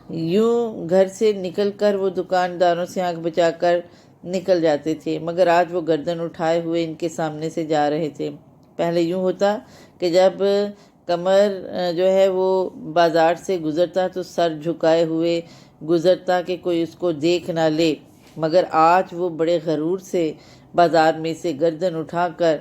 یوں گھر سے نکل کر وہ دکانداروں سے آنکھ بچا کر نکل جاتے تھے، مگر آج وہ گردن اٹھائے ہوئے ان کے سامنے سے جا رہے تھے۔ پہلے یوں ہوتا کہ جب قمر جو ہے وہ بازار سے گزرتا تو سر جھکائے ہوئے گزرتا کہ کوئی اس کو دیکھ نہ لے، مگر آج وہ بڑے غرور سے بازار میں سے گردن اٹھا کر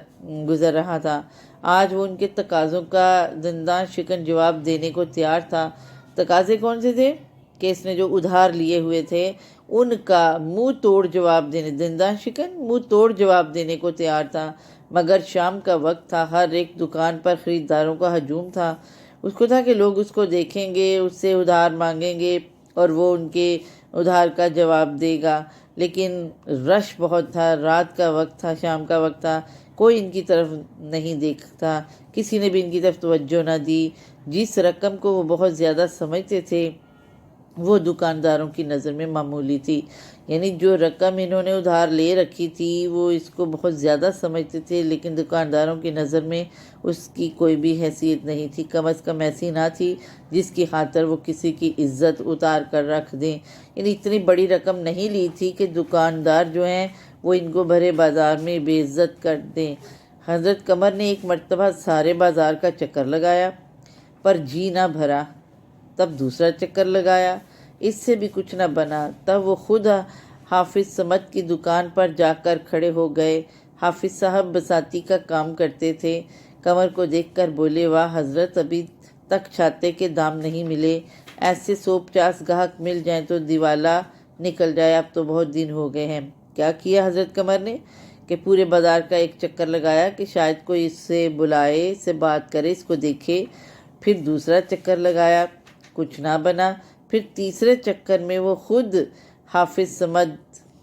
گزر رہا تھا۔ آج وہ ان کے تقاضوں کا دندان شکن جواب دینے کو تیار تھا۔ تقاضے کون سے تھے؟ کہ اس نے جو ادھار لیے ہوئے تھے ان کا منہ توڑ جواب دینے، دندان شکن منہ توڑ جواب دینے کو تیار تھا۔ مگر شام کا وقت تھا، ہر ایک دکان پر خریداروں کا ہجوم تھا۔ اس کو تھا کہ لوگ اس کو دیکھیں گے، اس سے ادھار مانگیں گے اور وہ ان کے ادھار کا جواب دے گا، لیکن رش بہت تھا، رات کا وقت تھا، شام کا وقت تھا، کوئی ان کی طرف نہیں دیکھتا، کسی نے بھی ان کی طرف توجہ نہ دی۔ جس رقم کو وہ بہت زیادہ سمجھتے تھے وہ دکانداروں کی نظر میں معمولی تھی، یعنی جو رقم انہوں نے ادھار لے رکھی تھی وہ اس کو بہت زیادہ سمجھتے تھے، لیکن دکانداروں کی نظر میں اس کی کوئی بھی حیثیت نہیں تھی، کم از کم ایسی نہ تھی جس کی خاطر وہ کسی کی عزت اتار کر رکھ دیں۔ یعنی اتنی بڑی رقم نہیں لی تھی کہ دکاندار جو ہیں وہ ان کو بھرے بازار میں بے عزت کر دیں۔ حضرت قمر نے ایک مرتبہ سارے بازار کا چکر لگایا پر جی نہ بھرا، تب دوسرا چکر لگایا، اس سے بھی کچھ نہ بنا، تب وہ خود حافظ صمد کی دکان پر جا کر کھڑے ہو گئے۔ حافظ صاحب بساتی کا کام کرتے تھے۔ قمر کو دیکھ کر بولے، واہ حضرت، ابھی تک چھاتے کے دام نہیں ملے، ایسے 150 گاہک مل جائیں تو دیوالا نکل جائے، اب تو بہت دن ہو گئے ہیں۔ کیا کیا حضرت قمر نے کہ پورے بازار کا ایک چکر لگایا کہ شاید کوئی اس سے بلائے، اس سے بات کرے، اس کو دیکھے۔ پھر دوسرا چکر لگایا، کچھ نہ بنا۔ پھر تیسرے چکر میں وہ خود حافظ صمد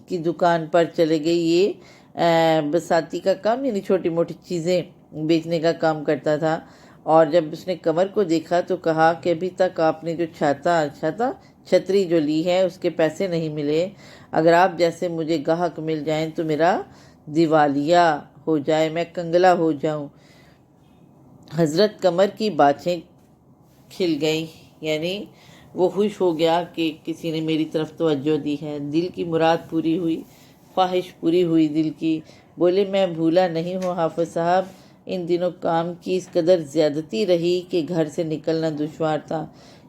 کی دکان پر چلے گئے۔ یہ بساتی کا کام یعنی چھوٹی موٹی چیزیں بیچنے کا کام کرتا تھا، اور جب اس نے قمر کو دیکھا تو کہا کہ ابھی تک آپ نے جو چھتری جو لی ہے اس کے پیسے نہیں ملے، اگر آپ جیسے مجھے گاہک مل جائیں تو میرا دیوالیہ ہو جائے، میں کنگلا ہو جاؤں۔ حضرت قمر کی باتیں کھل گئیں، یعنی وہ خوش ہو گیا کہ کسی نے میری طرف توجہ دی ہے، دل کی مراد پوری ہوئی، خواہش پوری ہوئی دل کی۔ بولے، میں بھولا نہیں ہوں حافظ صاحب، ان دنوں کام کی اس قدر زیادتی رہی کہ گھر سے نکلنا دشوار تھا۔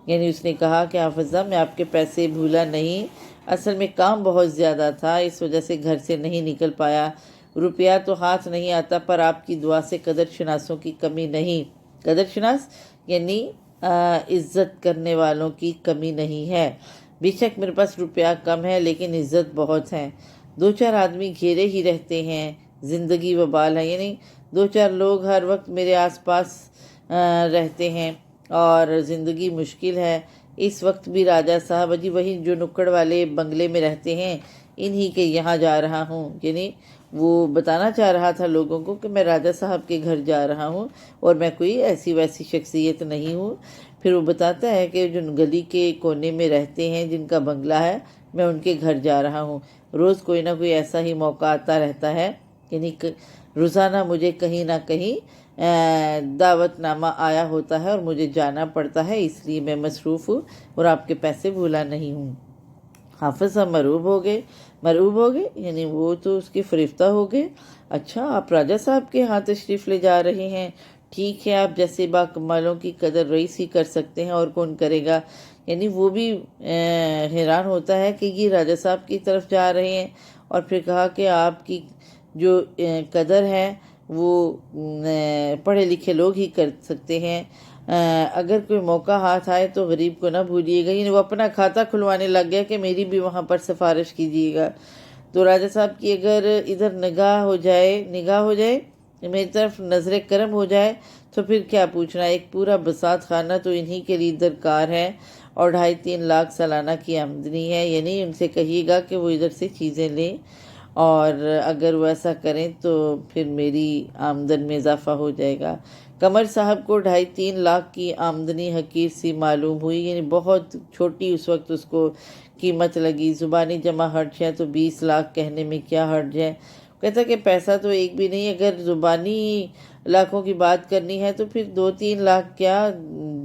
یعنی اس نے کہا کہ حافظ صاحب میں آپ کے پیسے بھولا نہیں، اصل میں کام بہت زیادہ تھا، اس وجہ سے گھر سے نہیں نکل پایا، روپیہ تو ہاتھ نہیں آتا، پر آپ کی دعا سے قدر شناسوں کی کمی نہیں۔ قدر شناس یعنی عزت کرنے والوں کی کمی نہیں ہے۔ بے شک میرے پاس روپیہ کم ہے لیکن عزت بہت ہے، 2-4 آدمی گھیرے ہی رہتے ہیں، زندگی وبال ہے، یعنی 2-4 لوگ ہر وقت میرے آس پاس رہتے ہیں اور زندگی مشکل ہے۔ اس وقت بھی راجہ صاحب جی وہی جو نکڑ والے بنگلے میں رہتے ہیں انہی کے یہاں جا رہا ہوں، یعنی وہ بتانا چاہ رہا تھا لوگوں کو کہ میں راجہ صاحب کے گھر جا رہا ہوں اور میں کوئی ایسی ویسی شخصیت نہیں ہوں۔ پھر وہ بتاتا ہے کہ جو گلی کے کونے میں رہتے ہیں جن کا بنگلہ ہے میں ان کے گھر جا رہا ہوں، روز کوئی نہ کوئی ایسا ہی موقع آتا رہتا ہے، یعنی روزانہ مجھے کہیں نہ کہیں دعوت نامہ آیا ہوتا ہے اور مجھے جانا پڑتا ہے، اس لیے میں مصروف ہوں اور آپ کے پیسے بھولا نہیں ہوں۔ حافظ صاحب مرعوب ہو گئے یعنی وہ تو اس کے فریفتہ ہو گئے۔ اچھا، آپ راجہ صاحب کے ہاں تشریف لے جا رہے ہیں، ٹھیک ہے، آپ جیسے باکمالوں کی قدر رئیس ہی کر سکتے ہیں اور کون کرے گا۔ یعنی وہ بھی حیران ہوتا ہے کہ یہ راجہ صاحب کی طرف جا رہے ہیں، اور پھر کہا کہ آپ کی جو قدر ہے وہ پڑھے لکھے لوگ ہی کر سکتے ہیں، اگر کوئی موقع ہاتھ آئے تو غریب کو نہ بھولیے گا۔ یعنی وہ اپنا کھاتہ کھلوانے لگ گیا کہ میری بھی وہاں پر سفارش کیجیے گا۔ تو راجہ صاحب کی اگر ادھر نگاہ ہو جائے میری طرف نظر کرم ہو جائے تو پھر کیا پوچھنا، ایک پورا بساط خانہ تو انہی کے لیے درکار ہے، اور 2.5-3 لاکھ سالانہ کی آمدنی ہے، یعنی ان سے کہیے گا کہ وہ ادھر سے چیزیں لیں، اور اگر وہ ایسا کریں تو پھر میری آمدن میں اضافہ ہو جائے گا۔ قمر صاحب کو 2.5-3 لاکھ کی آمدنی حقیر سی معلوم ہوئی، یعنی بہت چھوٹی اس وقت اس کو قیمت لگی۔ زبانی جمع حرج ہے تو 20 لاکھ کہنے میں کیا حرج ہے؟ کہتا کہ پیسہ تو ایک بھی نہیں، اگر زبانی لاکھوں کی بات کرنی ہے تو پھر 2-3 لاکھ کیا